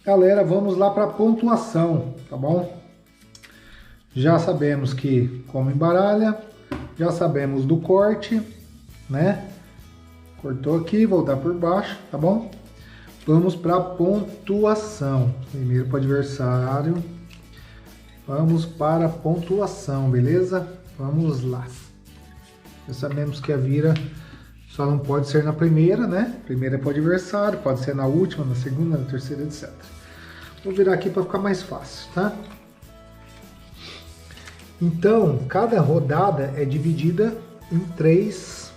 Galera, vamos lá para pontuação, tá bom? Já sabemos que como embaralha, já sabemos do corte, né? Cortou aqui, vou dar por baixo, tá bom? Vamos para pontuação. Primeiro para o adversário. Vamos para a pontuação, beleza? Vamos lá. Já sabemos que a vira só não pode ser na primeira, né? Primeira é para o adversário, pode ser na última, na segunda, na terceira, etc. Vou virar aqui para ficar mais fácil, tá? Então, cada rodada é dividida em 3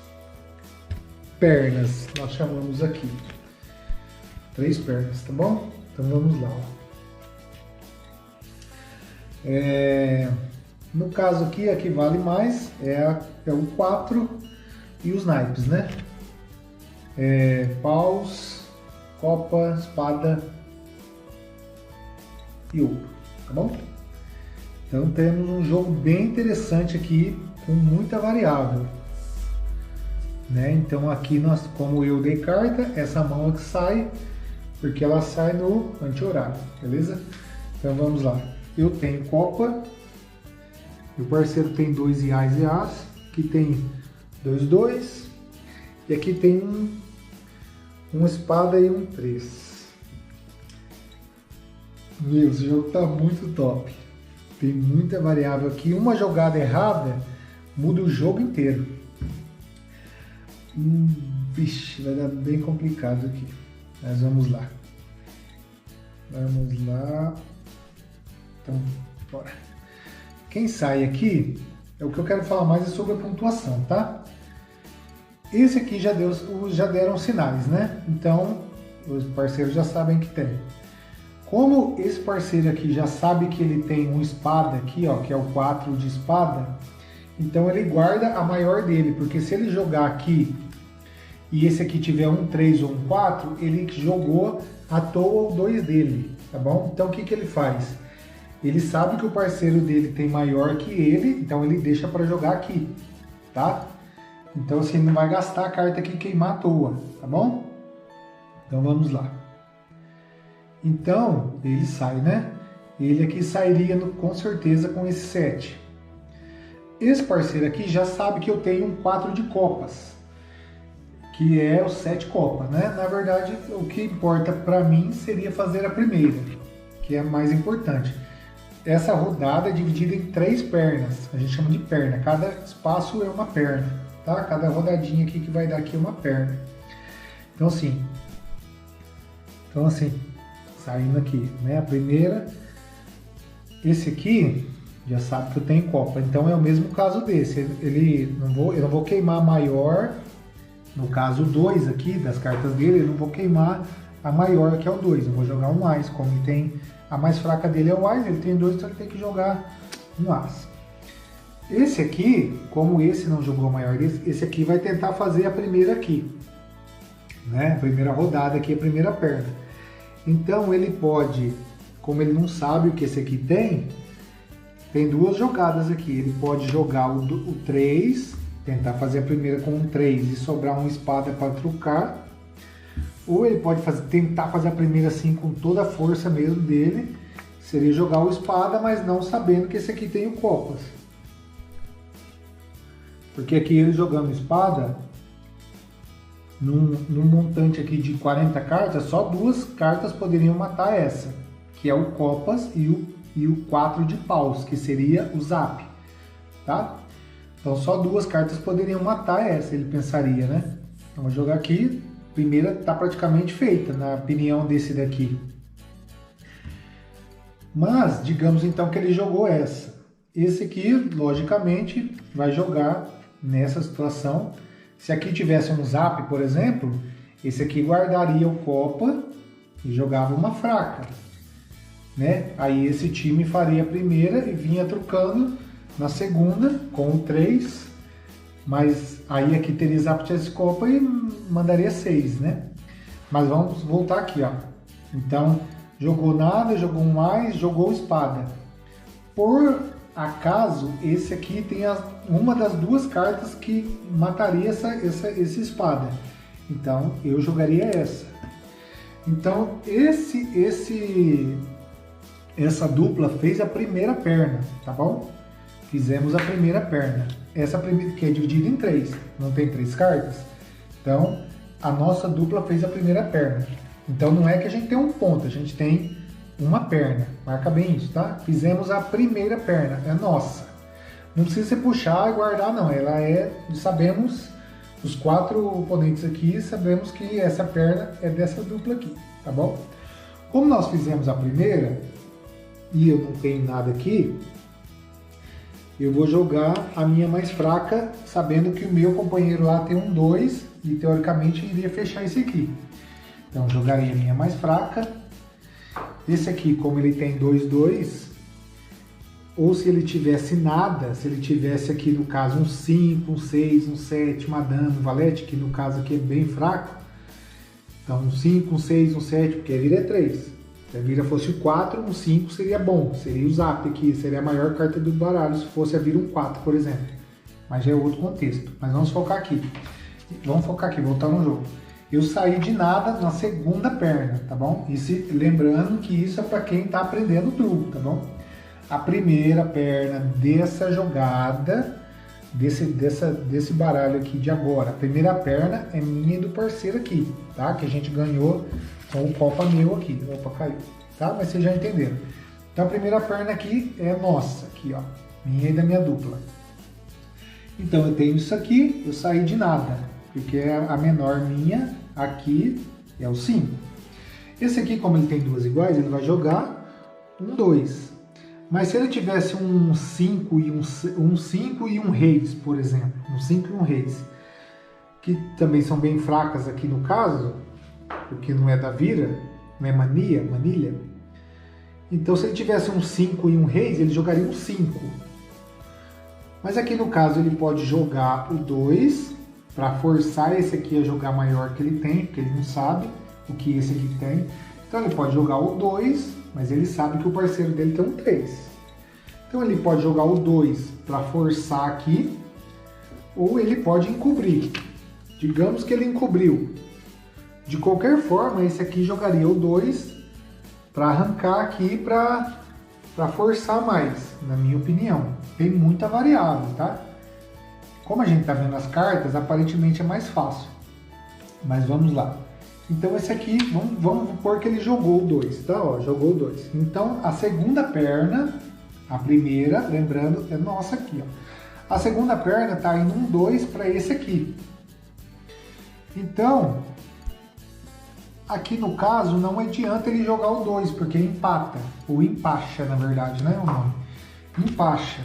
pernas. Nós chamamos aqui 3 pernas, tá bom? Então vamos lá. No caso aqui, a que vale mais é o 4 e os naipes, né? Paus, copa, espada e ouro, tá bom? Então temos um jogo bem interessante aqui, com muita variável, né? Então aqui, como eu dei carta, essa mão aqui sai, porque ela sai no anti-horário, beleza? Então vamos lá. Eu tenho copa, meu parceiro tem 2 reais e as, aqui tem 2, e aqui tem uma espada e um 3. Meu, esse jogo tá muito top. Tem muita variável aqui. Uma jogada errada muda o jogo inteiro. Vixe, vai dar bem complicado aqui. Mas vamos lá. Vamos lá. Então, bora. Quem sai aqui, o que eu quero falar mais é sobre a pontuação, tá? Esse aqui já deram sinais, né? Então, os parceiros já sabem que tem. Como esse parceiro aqui já sabe que ele tem um espada aqui, ó, que é o 4 de espada, então ele guarda a maior dele, porque se ele jogar aqui e esse aqui tiver um 3 ou um 4, ele jogou à toa o 2 dele, tá bom? Então o que ele faz? Ele sabe que o parceiro dele tem maior que ele, então ele deixa para jogar aqui, tá? Então assim, ele não vai gastar a carta aqui e queimar à toa, tá bom? Então vamos lá. Então, ele sai, né? Ele aqui sairia com certeza com esse 7. Esse parceiro aqui já sabe que eu tenho um 4 de copas, que é o 7 copas, né? Na verdade, o que importa para mim seria fazer a primeira, que é a mais importante. Essa rodada é dividida em 3 pernas, a gente chama de perna. Cada espaço é uma perna, tá? Cada rodadinha aqui que vai dar aqui é uma perna. Então assim, saindo aqui, né? A primeira, esse aqui já sabe que eu tenho copa, então é o mesmo caso desse. Eu não vou queimar a maior, no caso o 2 aqui das cartas dele, eu não vou queimar a maior que é o 2, eu vou jogar um Ás, como ele tem, a mais fraca dele é o Ás, ele tem 2, então ele tem que jogar um Ás. Esse aqui, como esse não jogou a maior desse, esse aqui vai tentar fazer a primeira aqui, né? A primeira rodada aqui, a primeira perna. Então ele pode, como ele não sabe o que esse aqui tem 2 jogadas aqui. Ele pode jogar o 3, tentar fazer a primeira com um 3 e sobrar uma espada para trucar. Ou ele pode tentar fazer a primeira assim com toda a força mesmo dele. Seria jogar o espada, mas não sabendo que esse aqui tem o copas. Porque aqui ele jogando espada, num montante aqui de 40 cartas, só 2 cartas poderiam matar essa, que é o copas e o 4 de paus, que seria o zap, tá? Então só 2 cartas poderiam matar essa, ele pensaria, né? Então vou jogar aqui, primeira tá praticamente feita, na opinião desse daqui. Mas, digamos então que ele jogou essa. Esse aqui, logicamente, vai jogar nessa situação. Se aqui tivesse um zap, por exemplo, esse aqui guardaria o copa e jogava uma fraca, né? Aí esse time faria a primeira e vinha trucando na segunda com o 3, mas aí aqui teria zap de copa e mandaria 6, né? Mas vamos voltar aqui, ó. Então, jogou nada, jogou um mais, jogou espada. Por acaso, esse aqui tem uma das 2 cartas que mataria essa espada. Então, eu jogaria essa. Então, essa dupla fez a primeira perna, tá bom? Fizemos a primeira perna. Essa primeira, que é dividida em 3, não tem 3 cartas. Então, a nossa dupla fez a primeira perna. Então, não é que a gente tem um ponto, a gente tem uma perna. Marca bem isso, tá? Fizemos a primeira perna, é nossa. Não precisa você puxar e guardar, não. Ela é, sabemos, os 4 oponentes aqui, sabemos que essa perna é dessa dupla aqui, tá bom? Como nós fizemos a primeira, e eu não tenho nada aqui, eu vou jogar a minha mais fraca, sabendo que o meu companheiro lá tem um 2, e teoricamente iria fechar esse aqui. Então, jogarei a minha mais fraca. Esse aqui, como ele tem 2, 2, ou se ele tivesse nada, se ele tivesse aqui no caso um 5, um 6, um 7, uma dama, um valete, que no caso aqui é bem fraco. Então um 5, um 6, um 7, porque a vira é 3. Se a vira fosse 4, um 5 seria bom. Seria o zap aqui, seria a maior carta do baralho se fosse a vira um 4, por exemplo. Mas já é outro contexto. Mas vamos focar aqui. Vamos focar aqui, voltar no jogo. Eu saí de nada na segunda perna, tá bom? Lembrando que isso é para quem está aprendendo truco, tá bom? A primeira perna dessa jogada, desse baralho aqui de agora, a primeira perna é minha e do parceiro aqui, tá? Que a gente ganhou com o copa meu aqui. Opa, caiu, tá? Mas vocês já entenderam. Então a primeira perna aqui é nossa, aqui ó, minha e da minha dupla. Então eu tenho isso aqui, eu saí de nada, porque é a menor minha, aqui é o 5. Esse aqui, como ele tem duas iguais, ele vai jogar um 2. Mas se ele tivesse um 5 e um 5 e um reis, por exemplo, um 5 e um reis, que também são bem fracas aqui no caso, porque não é da vira, não é manilha. Então se ele tivesse um 5 e um reis, ele jogaria um 5. Mas aqui no caso ele pode jogar o 2 para forçar esse aqui a jogar maior que ele tem, porque ele não sabe o que esse aqui tem. Então ele pode jogar o 2, mas ele sabe que o parceiro dele tem um 3. Então ele pode jogar o 2 para forçar aqui, ou ele pode encobrir. Digamos que ele encobriu. De qualquer forma, esse aqui jogaria o 2 para arrancar aqui para forçar mais, na minha opinião. Tem muita variável, tá? Como a gente está vendo as cartas, aparentemente é mais fácil. Mas vamos lá. Então esse aqui, vamos supor que ele jogou o 2, tá? Ó, jogou o 2. Então a segunda perna, a primeira, lembrando, é nossa aqui, ó. A segunda perna tá indo um 2 para esse aqui. Então, aqui no caso, não adianta ele jogar o 2, porque empata, ou empacha, na verdade, né? O nome. Empacha.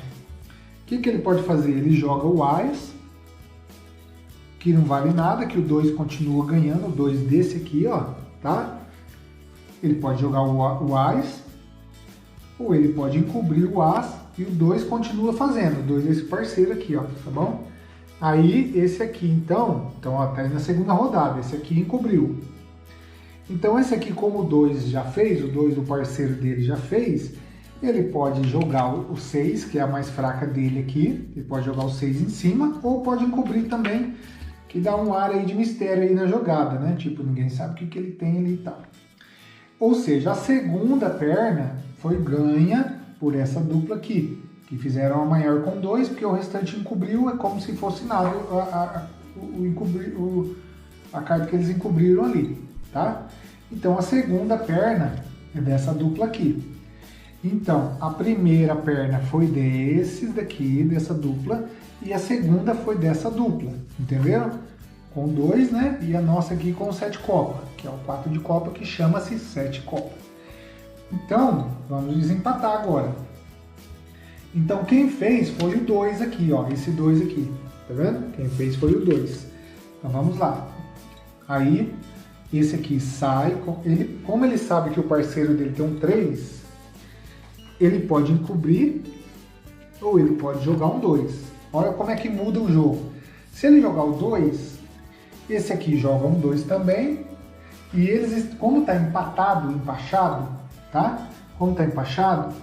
O que ele pode fazer? Ele joga o Ás, que não vale nada, que o 2 continua ganhando, o 2 desse aqui, ó, tá? Ele pode jogar o Ás, ou ele pode encobrir o As, e o 2 continua fazendo, o 2 desse parceiro aqui, ó, tá bom? Aí, esse aqui, então ó, tá aí na segunda rodada, esse aqui encobriu. Então, esse aqui, como o 2 já fez, o 2 do parceiro dele já fez, ele pode jogar o 6, que é a mais fraca dele aqui, ele pode jogar o 6 em cima, ou pode encobrir também, que dá um ar aí de mistério aí na jogada, né? Tipo, ninguém sabe o que ele tem ali e tal. Ou seja, a segunda perna foi ganha por essa dupla aqui, que fizeram a maior com 2, porque o restante encobriu, é como se fosse nada a carta que eles encobriram ali, tá? Então a segunda perna é dessa dupla aqui. Então, a primeira perna foi desses daqui, dessa dupla, e a segunda foi dessa dupla, entenderam? Com 2, né? E a nossa aqui com 7 copa, que é o 4 de copa, que chama-se 7 copa. Então, vamos desempatar agora. Então, quem fez foi o 2 aqui, ó, esse 2 aqui, tá vendo? Quem fez foi o 2. Então, vamos lá. Aí, esse aqui sai, como ele sabe que o parceiro dele tem um 3, ele pode encobrir ou ele pode jogar um 2. Olha como é que muda o jogo. Se ele jogar o 2, esse aqui joga um 2 também. E eles, como está empatado, empachado, tá? Como está empachado,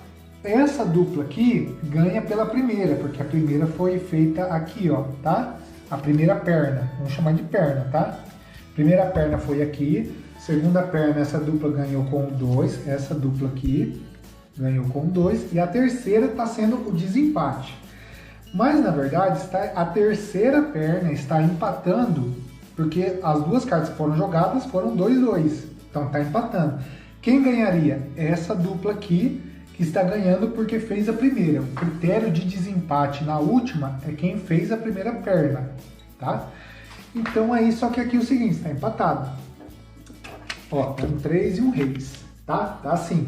essa dupla aqui ganha pela primeira, porque a primeira foi feita aqui, ó, tá? A primeira perna, vamos chamar de perna, tá? A primeira perna foi aqui, Segunda perna, essa dupla ganhou com 2, essa dupla aqui ganhou com 2, e a terceira está sendo o desempate. Mas, na verdade, a terceira perna está empatando, porque as duas cartas que foram jogadas foram 2-2. Então, está empatando. Quem ganharia? Essa dupla aqui, que está ganhando porque fez a primeira. O critério de desempate na última é quem fez a primeira perna, tá? Então, aí, só que aqui é o seguinte, está empatado. Ó, um 3 e um reis, tá? Tá assim.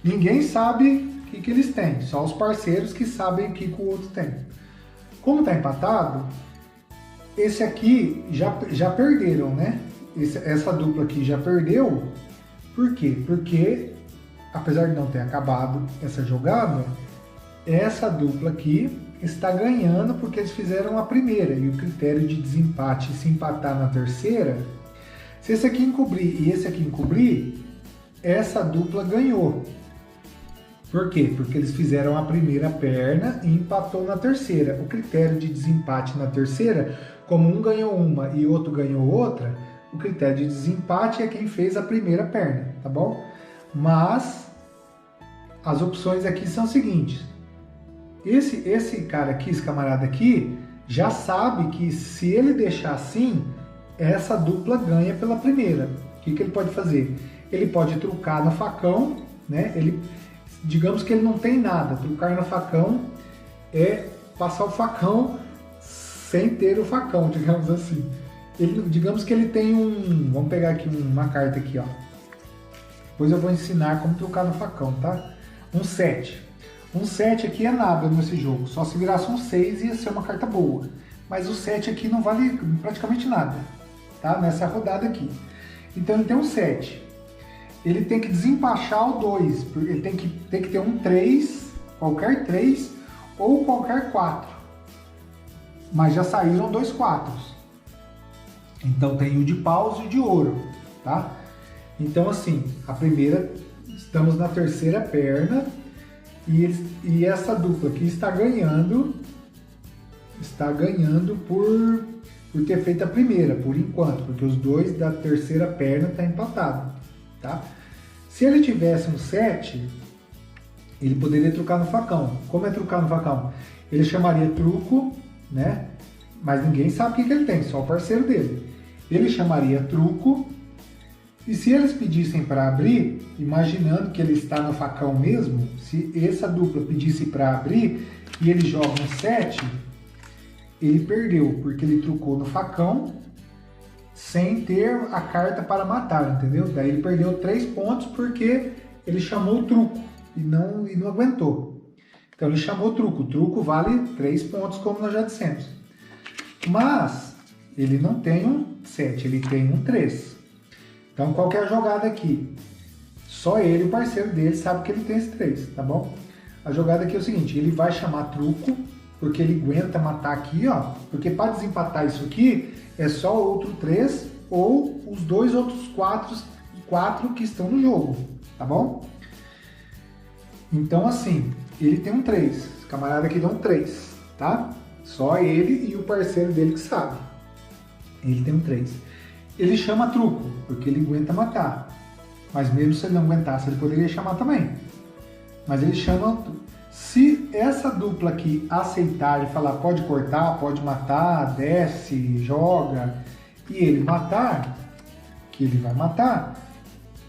Ninguém sabe o que eles têm, só os parceiros que sabem o que o outro tem. Como tá empatado, esse aqui já perderam, né? Essa dupla aqui já perdeu. Por quê? Porque, apesar de não ter acabado essa jogada, essa dupla aqui está ganhando porque eles fizeram a primeira. E o critério de desempate, se empatar na terceira, se esse aqui encobrir e esse aqui encobrir, essa dupla ganhou. Por quê? Porque eles fizeram a primeira perna e empatou na terceira. O critério de desempate na terceira, como um ganhou uma e outro ganhou outra, o critério de desempate é quem fez a primeira perna, tá bom? Mas as opções aqui são as seguintes. Esse cara aqui, esse camarada aqui, já sabe que se ele deixar assim, essa dupla ganha pela primeira. O que ele pode fazer? Ele pode trucar no facão, né? Digamos que ele não tem nada. Trucar no facão é passar o facão sem ter o facão, digamos assim. Digamos que ele tem um... Vamos pegar aqui uma carta aqui, ó. Depois eu vou ensinar como trucar no facão, tá? Um 7. Um 7 aqui é nada nesse jogo. Só se virasse um 6 ia ser uma carta boa. Mas o 7 aqui não vale praticamente nada, tá? Nessa rodada aqui. Então ele tem um 7. Ele tem que desempachar o 2. Ele tem que ter um 3, qualquer 3 ou qualquer 4. Mas já saíram 2 4. Então tem o de paus e o de ouro, tá? Então assim, a primeira, estamos na terceira perna e essa dupla aqui está ganhando por ter feito a primeira, por enquanto, porque os dois da terceira perna estão empatados, tá? Se ele tivesse um 7, ele poderia trucar no facão. Como é trucar no facão? Ele chamaria truco, né? Mas ninguém sabe o que ele tem, só o parceiro dele. Ele chamaria truco, e se eles pedissem para abrir, imaginando que ele está no facão mesmo, se essa dupla pedisse para abrir e ele joga um 7, ele perdeu, porque ele trucou no facão sem ter a carta para matar, entendeu? Daí ele perdeu 3 pontos porque ele chamou o truco e não aguentou. Então ele chamou o truco. O truco vale 3 pontos, como nós já dissemos. Mas ele não tem um 7, ele tem um 3. Então qual que é a jogada aqui? Só ele e o parceiro dele sabe que ele tem esse 3, tá bom? A jogada aqui é o seguinte, ele vai chamar truco, porque ele aguenta matar aqui, ó. Porque para desempatar isso aqui, é só outro 3 ou os dois outros 4 que estão no jogo, tá bom? Então assim, ele tem um 3, esse camarada aqui dá um 3, tá? Só ele e o parceiro dele que sabe. Ele tem um 3. Ele chama truco, porque ele aguenta matar. Mas mesmo se ele não aguentasse, ele poderia chamar também. Mas ele chama... Se essa dupla aqui aceitar e falar pode cortar, pode matar, desce, joga, e ele matar, que ele vai matar,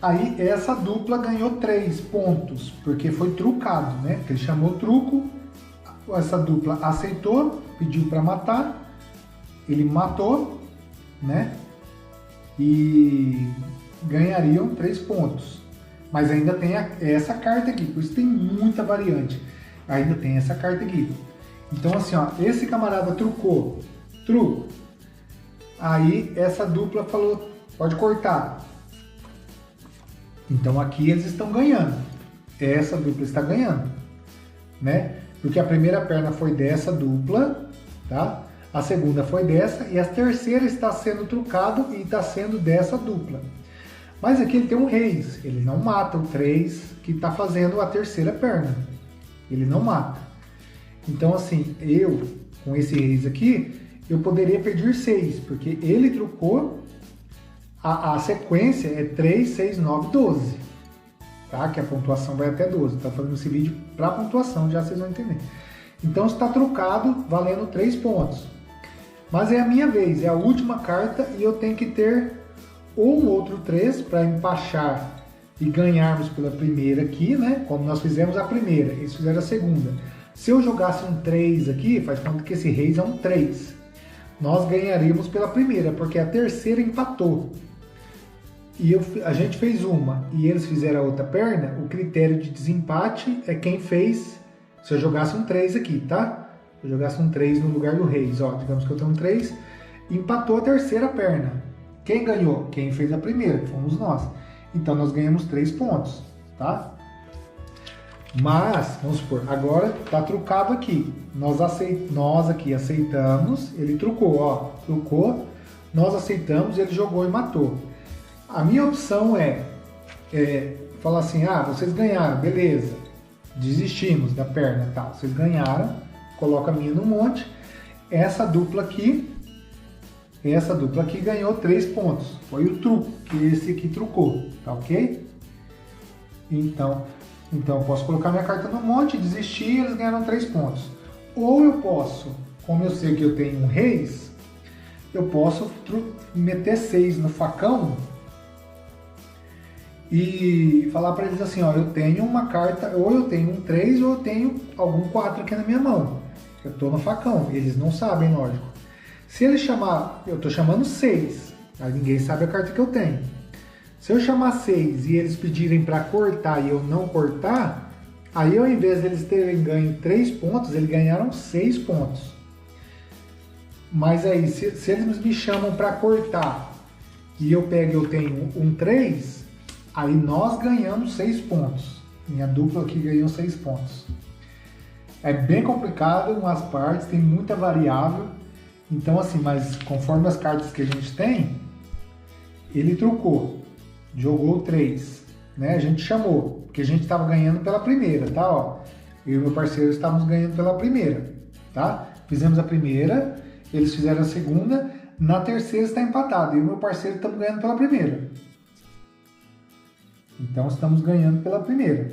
aí essa dupla ganhou 3 pontos, porque foi trucado, né? Porque ele chamou truco, essa dupla aceitou, pediu para matar, ele matou, né? E ganhariam 3 pontos. Mas ainda tem essa carta aqui, por isso tem muita variante. Ainda tem essa carta aqui. Então assim, ó, esse camarada trucou, truco. Aí essa dupla falou, pode cortar. Então aqui eles estão ganhando. Essa dupla está ganhando, né? Porque a primeira perna foi dessa dupla, tá? A segunda foi dessa e a terceira está sendo trucado e está sendo dessa dupla. Mas aqui ele tem um reis, ele não mata o 3 que está fazendo a terceira perna. Ele não mata. Então assim, eu, com esse reis aqui, eu poderia pedir 6, porque ele trucou, A sequência é 3, 6, 9, 12. Tá? Que a pontuação vai até 12. Tá fazendo esse vídeo para pontuação, já vocês vão entender. Então está trucado, valendo 3 pontos. Mas é a minha vez, é a última carta e eu tenho que ter ou um outro 3 para empachar e ganharmos pela primeira aqui, né? Como nós fizemos a primeira, eles fizeram a segunda. Se eu jogasse um 3 aqui, faz conta que esse reis é um 3. Nós ganharíamos pela primeira, porque a terceira empatou. E a gente fez uma e eles fizeram a outra perna, o critério de desempate é quem fez. Se eu jogasse um 3 aqui, tá? Se eu jogasse um 3 no lugar do reis, ó, digamos que eu tenho um 3, empatou a terceira perna. Quem ganhou? Quem fez a primeira, fomos nós. Então nós ganhamos 3 pontos, tá? Mas, vamos supor, agora tá trucado aqui. Nós aqui aceitamos, ele trucou, ó, trucou, nós aceitamos, ele jogou e matou. A minha opção é falar assim, ah, vocês ganharam, beleza, desistimos da perna e tal, vocês ganharam, coloca a minha no monte, essa dupla aqui ganhou 3 pontos, foi o truco, que esse aqui trucou, tá ok? Então eu posso colocar minha carta no monte, desistir e eles ganharam 3 pontos. Ou eu posso, como eu sei que eu tenho um reis, eu posso meter 6 no facão e falar para eles assim, ó, eu tenho uma carta, ou eu tenho um 3 ou eu tenho algum 4 aqui na minha mão. Eu tô no facão, eles não sabem, lógico. Se ele chamar, eu tô chamando 6, aí ninguém sabe a carta que eu tenho. Se eu chamar 6 e eles pedirem para cortar e eu não cortar, aí ao invés deles terem ganho 3 pontos, eles ganharam 6 pontos. Mas aí, se eles me chamam para cortar e eu tenho um 3, aí nós ganhamos 6 pontos. Minha dupla aqui ganhou 6 pontos. É bem complicado, umas partes, tem muita variável. Então assim, mas conforme as cartas que a gente tem, ele trucou, jogou 3, né? A gente chamou, porque a gente estava ganhando pela primeira, tá? Ó, eu e meu parceiro estávamos ganhando pela primeira, tá? Fizemos a primeira, eles fizeram a segunda, na terceira está empatado, eu e meu parceiro estamos ganhando pela primeira. Então estamos ganhando pela primeira.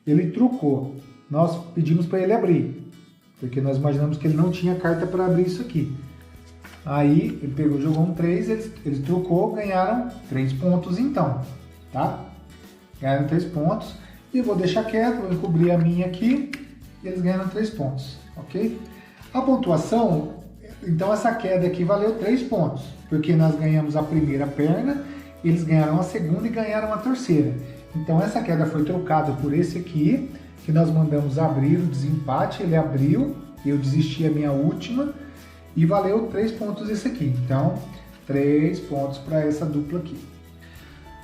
Ele trucou, nós pedimos para ele abrir, porque nós imaginamos que ele não tinha carta para abrir isso aqui. Aí ele pegou, jogou um 3, eles trucou, ganharam 3 pontos então, tá? Ganharam 3 pontos e vou deixar quieto, vou encobrir a minha aqui e eles ganharam 3 pontos, ok? A pontuação, então essa queda aqui valeu 3 pontos, porque nós ganhamos a primeira perna, eles ganharam a segunda e ganharam a terceira. Então essa queda foi trocada por esse aqui, que nós mandamos abrir o desempate, ele abriu, eu desisti a minha última, e valeu 3 pontos esse aqui. Então, 3 pontos para essa dupla aqui.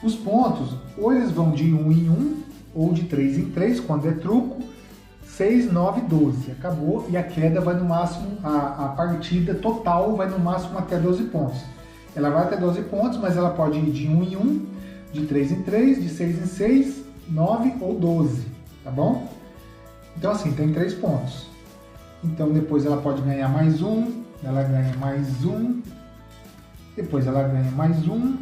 Os pontos, ou eles vão de 1 em 1, ou de 3 em 3, quando é truco, 6, 9, 12. Acabou, e a queda vai no máximo, a partida total vai no máximo até 12 pontos. Ela vai até 12 pontos, mas ela pode ir de 1 em 1, de 3 em 3, de 6 em 6, 9 ou 12, tá bom? Então assim, tem 3 pontos. Então depois ela pode ganhar mais um, ela ganha mais um, depois ela ganha mais um,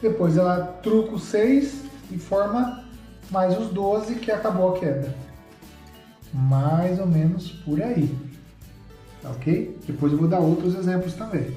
depois ela truca os 6 e forma mais os 12 que acabou a queda. Mais ou menos por aí, ok? Depois eu vou dar outros exemplos também.